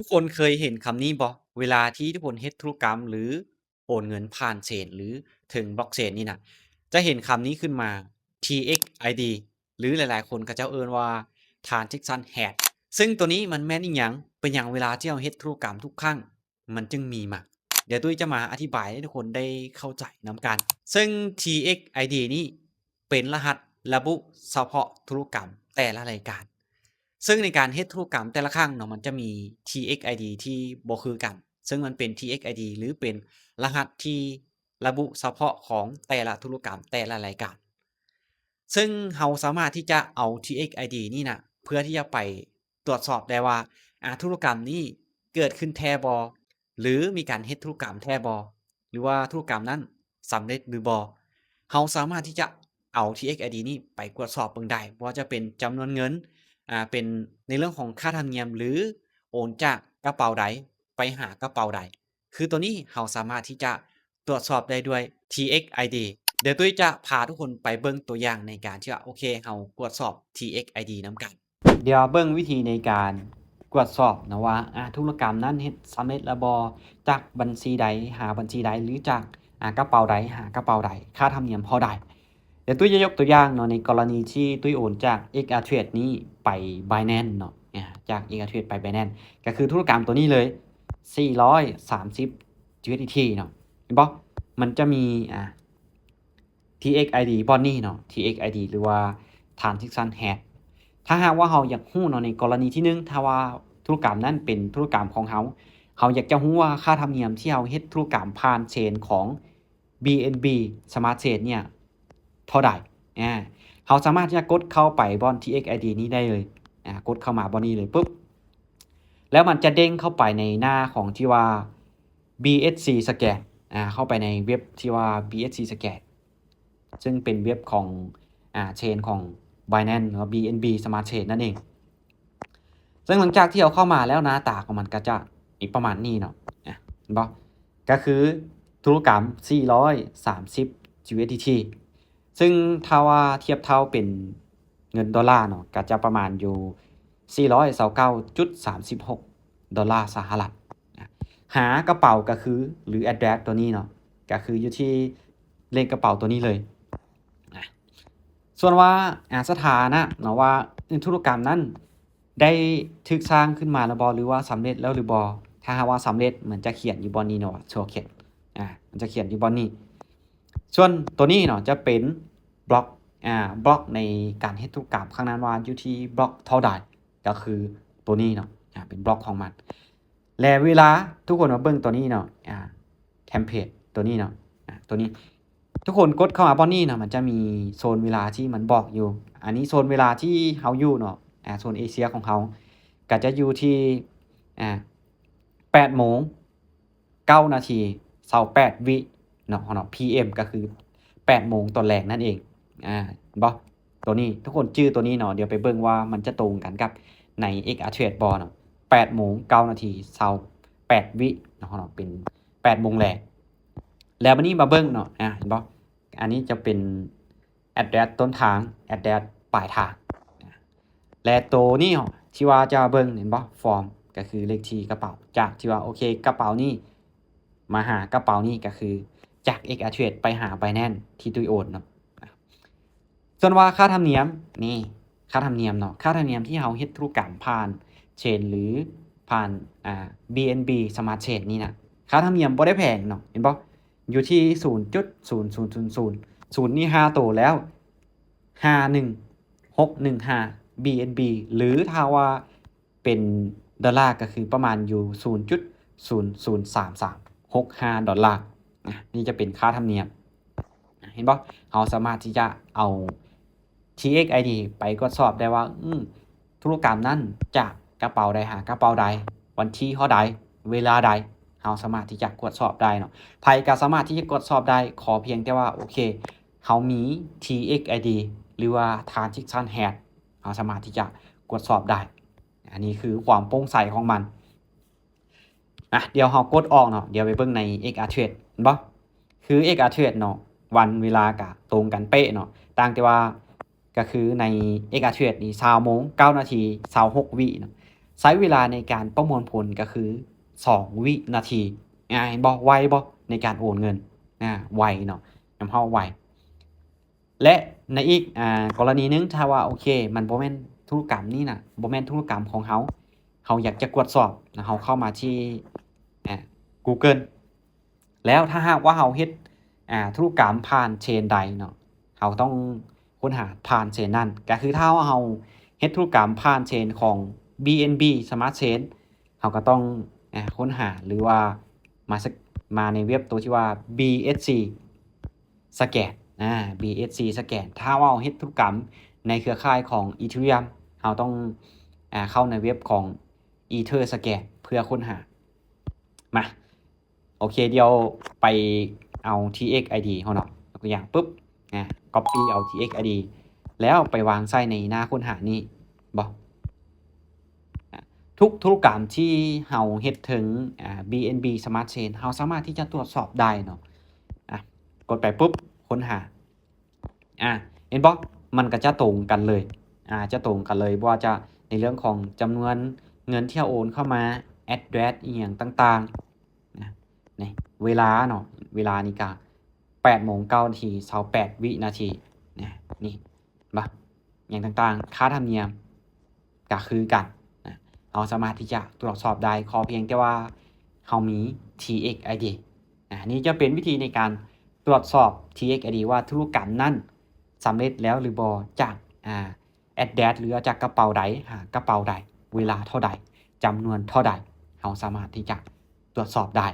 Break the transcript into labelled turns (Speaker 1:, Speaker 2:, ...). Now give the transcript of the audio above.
Speaker 1: ทุกคนเคยเห็นคำนี้บ่เวลาที่ทุกคนเฮ็ดธุรกรรมหรือโอนเงินผ่านเชนหรือถึงบล็อกเชนนี่น่ะจะเห็นคำนี้ขึ้นมา TXID หรือหลายๆคนเขาเจ้าเอิ้นว่า Transaction Hash ซึ่งตัวนี้มันแม่นอิหยังเป็นหยังเวลาที่เราเฮ็ดธุรกรรมทุกครั้งมันจึงมีมาเดี๋ยวตุ้ยจะมาอธิบายให้ทุกคนได้เข้าใจนำกันซึ่ง TXID นี่เป็นรหัสระบุเฉพาะธุรกรรมแต่ละรายการ ซึ่งในการเฮ็ดธุรกรรมแต่ละครั้งเนาะมันจะมี TXID ที่บ่คือกันซึ่งมันเป็น TXID หรือเป็นรหัสที่ระบุเฉพาะของแต่ละธุรกรรมแต่ละรายการซึ่งเราสามารถที่จะเอา TXID นี่น่ะเพื่อที่จะไปตรวจสอบได้ว่าธุรกรรมนี้เกิดขึ้นแท้บ่หรือมีการเฮ็ดธุรกรรมแท้บ่หรือว่าธุรกรรมนั้นสำเร็จหรือบ่เราสามารถที่จะเอา TXID นี้ไปตรวจสอบเบิ่งได้บ่ว่าจะเป็นจำนวนเงิน เป็นในเรื่องของค่าธรรมเนียมหรือโอนจากกระเป๋าใดไปหากระเป๋าใดคือตัวนี้เราสามารถที่จะตรวจสอบได้ด้วย TXID เดี๋ยวตุ้ยจะพาทุกคนไปเบิ่งตัวอย่างในการที่ว่าโอเคเราตรวจสอบ TXID นำกันเดี๋ยวเบิ่งวิธีในการตรวจสอบนะว่าธุรกรรมนั้นเฮ็ดสำเร็จแล้วบ่จากบัญชีใดหาบัญชีใดหรือจากกระเป๋าใดหากระเป๋าใดค่าธรรมเนียมเท่าใด เดี๋ยวตุ้ยจะยกตัวอย่างเนาะในกรณีที่ตุ้ยโอนจาก Xrtrade นี้ไป Binance เนาะจาก Xrtrade ไป Binance ก็คือธุรกรรมตัวนี้เลย430 USDT เนาะเห็นบ่มันจะมีTXID บอนนี้เนาะ TXID หรือว่า Transaction Hash ถ้าหากว่าเราอยากรู้เนาะในกรณีที่1ถ้าว่าธุรกรรมนั้นเป็นธุรกรรมของเราอยากจะรู้ว่าค่าธรรมเนียมที่เราเฮ็ดธุรกรรมผ่านเชนของ BNB Smart Chain เนี่ยเท่าใดเราสามารถที่จะกดเข้าไปบอน TXID นี้ได้เลยกดเข้ามาบอนนี้เลยปุ๊บแล้วมันจะเด้งเข้าไปในหน้าของที่ว่า BSC Scan เข้าไปในเว็บที่ว่า BSC Scan ซึ่งเป็นเว็บของเชนของ Binance หรือว่า BNB Smart Chain นั่นเองซึ่งหลังจากที่เอาเข้ามาแล้วหน้าตาของมันก็จะอีกประมาณนี้เนาะเห็นบ่ก็คือธุรกรรม430 USDT ซึ่งถ้าว่าเทียบเท่าเป็นเงินดอลลาร์เนาะก็จะประมาณอยู่429.36ดอลลาร์สหรัฐหากระเป๋าก็คือหรือ address ตัวนี้เนาะก็คืออยู่ที่เลขกระเป๋าตัวนี้เลยส่วนว่าสถานะเนาะว่าธุรกรรมนั้นได้ถูกสร้างขึ้นมาแล้วบ่หรือว่าสำเร็จแล้วหรือบ่ถ้าหากว่าสำเร็จมันจะเขียนอยู่บนนี้เนาะโชว์เขียนมันจะเขียนอยู่บนนี้ส่วนตัวนี้เนาะจะเป็นบล็อกบล็อกในการเฮ็ดธุรกรรมข้างนั้นว่าอยู่ที่บล็อกเท่าใดก็คือตัวนี้เนาะเป็นบล็อกของมันและเวลาทุกคนมาเบิ่งตัวนี้เนาะเทมเพลตตัวนี้เนาะตัวนี้ทุกคนกดเข้ามาบนนี้เนาะมันจะมีโซนเวลาที่มันบอกอยู่อันนี้โซนเวลาที่เฮาอยู่เนาะโซนเอเชียของเฮาก็จะอยู่ที่8โมง9นาที28วิเนาะ PM ก็คือ8โมงตอนแรกนั่นเองเห็นบ่ตัวนี้ทุกคนชื่อตัวนี้เนาะเดี๋ยวไปเบิ่งว่ามันจะตรงกันกับใน Xrtrade บ่เนาะ8โมง9นาที28วิเนาะเป็น8โมงแรกแล้วบัดนี้มาเบิ่งเนาะเห็นบ่อันนี้จะเป็น address ต้นทาง address ปลายทางและตัวนี้ที่ว่าจะเบิ่งเห็นบ่ฟอร์มก็คือเลขที่กระเป๋าจากที่ว่าโอเคกระเป๋านี้มาหากระเป๋านี้ก็คือจาก Xrtrade ไปหา Binance ที่ตุ้ยโอนเนาะส่วนว่าค่าธรรมเนียมนี่ค่าธรรมเนียมเนาะค่าธรรมเนียมที่เราเฮ็ดธุรกรรมผ่านเชนหรือผ่านBNB Smart Chain นี่นะค่าธรรมเนียมบ่ได้แพงเนาะเห็นบ่อยู่ที่ 0.0000 0นี่5ตัวแล้ว51615 BNB หรือถ้าว่าเป็นดอลลาร์ก็คือประมาณอยู่ 0.003365 ดอลลาร์นี่จะเป็นค่าธรรมเนียมเห็นบ่เราสามารถที่จะเอา TXID ไปตรวจสอบได้ว่าธุรกรรมนั้นจากกระเป๋าใดหากระเป๋าใดวันที่เท่าใดเวลาใดเราสามารถที่จะตรวจสอบได้เนาะไผก็สามารถที่จะตรวจสอบได้ขอเพียงแต่ว่าโอเคเรามี TXID หรือว่า Transaction Hash เราสามารถที่จะตรวจสอบได้อันนี้คือความโปร่งใสของมันเดี๋ยวเรากดออกเนาะเดี๋ยวไปเบิ่งใน Xrtrade เห็นบ่คือ Xrtrade เนาะวันเวลาก็ตรงกันเป๊ะเนาะต่างแต่ว่าก็คือใน Xrtrade นี่20:09 นาที26วิเนาะ ใช้เวลาในการประมวลผลก็คือ2วินาทีเห็นบ่ไวบ่ในการโอนเงินไวเนาะนำเฮาไวและในอีกกรณีหนึ่งถ้าว่าโอเคมันบ่แม่นธุรกรรมนี้น่ะบ่แม่นธุรกรรมของเราอยากจะตรวจสอบเราเข้ามาที่กูเกิลแล้วถ้าหากว่าเราเฮ็ดธุรกรรมผ่านเชนใดเนาะเราต้องค้นหาผ่านเชนนั้นก็คือถ้าว่าเราเฮ็ดธุรกรรมผ่านเชนของ BNB Smart Chain เราก็ต้องค้นหาหรือว่ามาในเว็บตัวที่ว่า BSC Scan BSC Scan ถ้าว่าเราเฮ็ดธุรกรรมในเครือข่ายของ Ethereum เราต้องเข้าในเว็บของ Ether Scan เพื่อค้นหามาโอเคเดี๋ยวไปเอา TXID เราเนาะยกตัวอย่างปุ๊บcopy เอา TXID แล้วไปวางใส่ในหน้าค้นหานี้บ่ทุกธุรกรรมที่เราเฮ็ดถึงBNB Smart Chain เราสามารถที่จะตรวจสอบได้เนาะกดไปปุ๊บค้นหาเห็นบ่มันก็จะตรงกันเลยจะตรงกันเลยว่าจะในเรื่องของจำนวนเงินที่เราโอนเข้ามา address อีหยังต่างๆนี่เวลาเนาะเวลานี่ก็ 8:09 น. 28 วินาทีนี่บ่อย่างต่างๆค่าธรรมเนียมก็คือกันเราสามารถที่จะตรวจสอบได้ขอเพียงแต่ว่าเรามี TXID นี่จะเป็นวิธีในการตรวจสอบ TXID ว่าธุรกรรมนั้นสำเร็จแล้วหรือบ่จากaddress หรือจากกระเป๋าใดกระเป๋าใดเวลาเท่าใดจำนวนเท่าใดเราสามารถที่จะตรวจสอบได้